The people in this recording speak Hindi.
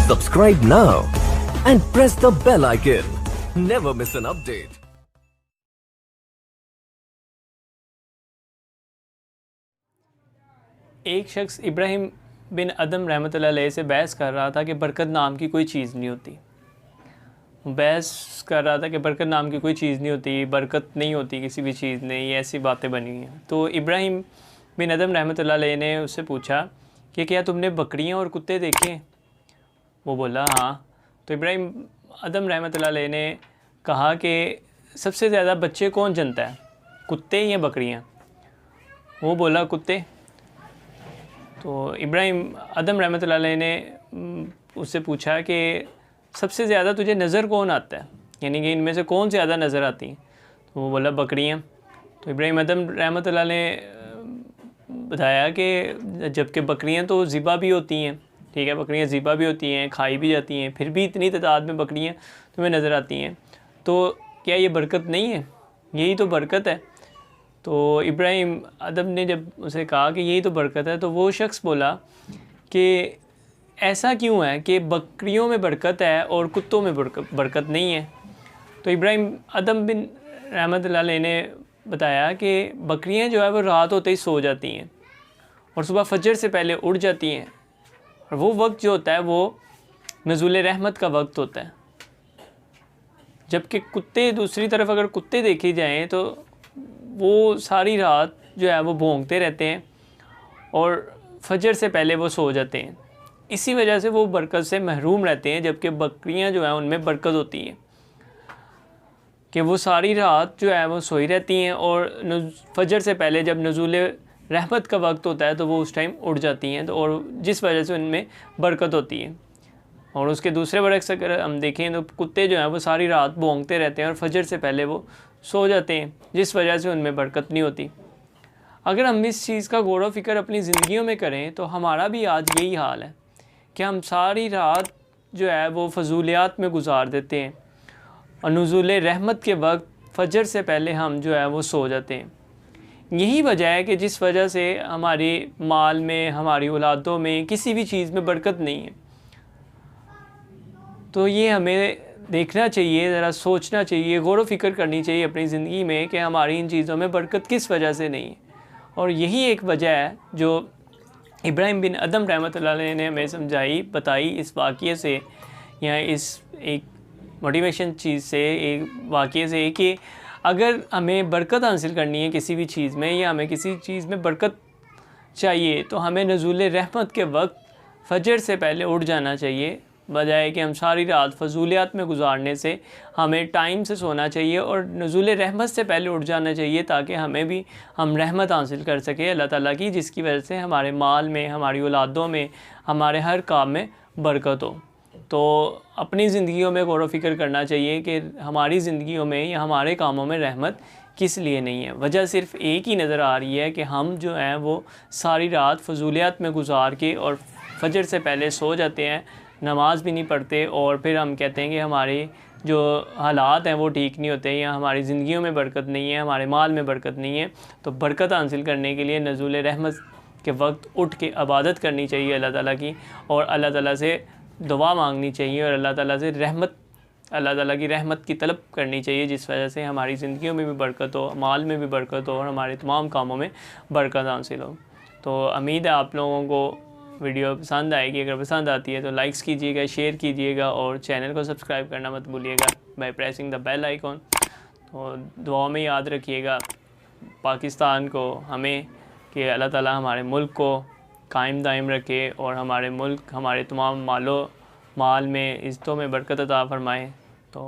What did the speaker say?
Subscribe now and press the bell icon. Never miss an update. एक शख्स इब्राहिम बिन अदम रहमतुल्लाह अलैह से बहस कर रहा था कि बरकत नाम की कोई चीज़ नहीं होती। बहस कर रहा था कि बरकत नाम की कोई चीज़ नहीं होती, बरकत नहीं होती किसी भी चीज़ में, ये ऐसी बातें बनी हुई हैं। तो इब्राहिम बिन अदम रहमतुल्लाह अलैह ने उससे पूछा कि क्या तुमने बकरियां और कुत्ते देखे? वो बोला हाँ। तो इब्राहिम अदम रहमतुल्लाह अलैह ने कहा कि सबसे ज़्यादा बच्चे कौन जनता है, कुत्ते या बकरियाँ? वो बोला कुत्ते। तो इब्राहिम अदम रहमतुल्लाह अलैह ने उससे पूछा कि सबसे ज़्यादा तुझे नज़र कौन आता है, यानी कि इनमें से कौन ज़्यादा नज़र आती हैं? तो वो बोला बकरियाँ। तो इब्राहिम अदम रहमतुल्लाह ने बताया कि जबकि बकरियाँ तो ज़िबा भी होती हैं, ठीक है, बकरियाँ ज़िबा भी होती हैं, खाई भी जाती हैं, फिर भी इतनी तादाद में बकरियाँ तुम्हें नज़र आती हैं, तो क्या ये बरकत नहीं है? यही तो बरकत है। तो इब्राहिम अदम ने जब उसे कहा कि यही तो बरकत है, तो वो शख्स बोला कि ऐसा क्यों है कि बकरियों में बरकत है और कुत्तों में बरकत नहीं है? तो इब्राहिम अदम बिन रहमतुल्लाह अलैह ने बताया कि बकरियां जो है वो रात होते ही सो जाती हैं और सुबह फजर से पहले उठ जाती हैं, और वो वक्त जो होता है वो नज़ुल रहमत का वक्त होता है। जबकि कुत्ते, दूसरी तरफ अगर कुत्ते देखे जाएँ तो वो सारी रात जो है वो भौंकते रहते हैं और फजर से पहले वो सो जाते हैं। इसी वजह से वो बरकत से महरूम रहते हैं, जबकि बकरियां जो हैं उनमें बरकत होती है कि वो सारी रात जो है वो सोई रहती हैं और फजर से पहले जब नज़ुल रहमत का वक्त होता है तो वो उस टाइम उठ जाती हैं, तो और जिस वजह से उनमें बरकत होती है। और उसके दूसरे बरक्स अगर हम देखें तो कुत्ते जो हैं वो सारी रात भौंकते रहते हैं और फजर से पहले वो सो जाते हैं, जिस वजह से उनमें बरकत नहीं होती। अगर हम इस चीज़ का गौर व फिक्र अपनी ज़िंदगियों में करें तो हमारा भी आज यही हाल है कि हम सारी रात जो है वो फजूलियात में गुजार देते हैं और नुज़ुल रहमत के वक्त फजर से पहले हम जो है वो सो जाते हैं। यही वजह है कि जिस वजह से हमारे माल में, हमारी औलादों में, किसी भी चीज़ में बरकत नहीं है। तो ये हमें देखना चाहिए, ज़रा सोचना चाहिए, गौर व फिक्र करनी चाहिए अपनी ज़िंदगी में कि हमारी इन चीज़ों में बरकत किस वजह से नहीं है। और यही एक वजह है जो इब्राहिम बिन अदम रहमतुल्लाह अलैह ने हमें समझाई, बताई इस वाक़ये से, या इस एक मोटिवेशन चीज़ से, एक वाक़ये से, कि अगर हमें बरकत हासिल करनी है किसी भी चीज़ में, या हमें किसी चीज़ में बरकत चाहिए, तो हमें नज़ुल रहमत के वक्त फजर से पहले उठ जाना चाहिए, बजाय कि हम सारी रात फजूलियात में गुजारने से हमें टाइम से सोना चाहिए और नज़ुल रहमत से पहले उठ जाना चाहिए, ताकि हमें भी हम रहमत हासिल कर सकें अल्लाह ताला की, जिसकी वजह से हमारे माल में, हमारी औलादों में, हमारे हर काम में बरकत हो। तो अपनी ज़िंदगियों में गौर व फिक्र करना चाहिए कि हमारी ज़िंदगियों में या हमारे कामों में रहमत किस लिए नहीं है। वजह सिर्फ़ एक ही नज़र आ रही है कि हम जो हैं वो सारी रात फजूलियात में गुजार के और फजर से पहले सो जाते हैं, नमाज भी नहीं पढ़ते, और फिर हम कहते हैं कि हमारे जो हालात हैं वो ठीक नहीं होते, या हमारी ज़िंदगियों में बरकत नहीं है, हमारे माल में बरकत नहीं है। तो बरकत हासिल करने के लिए नज़ुल रहमत के वक्त उठ के इबादत करनी चाहिए अल्लाह ताला की, और अल्लाह ताला से दुआ मांगनी चाहिए, और अल्लाह ताला से अल्लाह ताला की रहमत की तलब करनी चाहिए, जिस वजह से हमारी ज़िंदगियों में भी बरकत हो, माल में भी बरकत हो, और हमारे तमाम कामों में बरकत हासिल हो। तो उम्मीद है आप लोगों को वीडियो पसंद आएगी। अगर पसंद आती है तो लाइक्स कीजिएगा, शेयर कीजिएगा, और चैनल को सब्सक्राइब करना मत भूलिएगा by pressing the bell icon. तो दुआ में याद रखिएगा पाकिस्तान को, हमें, कि अल्लाह ताला हमारे मुल्क को कायम दायम रखे और हमारे मुल्क, हमारे तमाम माल में, इज़्ज़तों में बरकत अता फ़रमाए। तो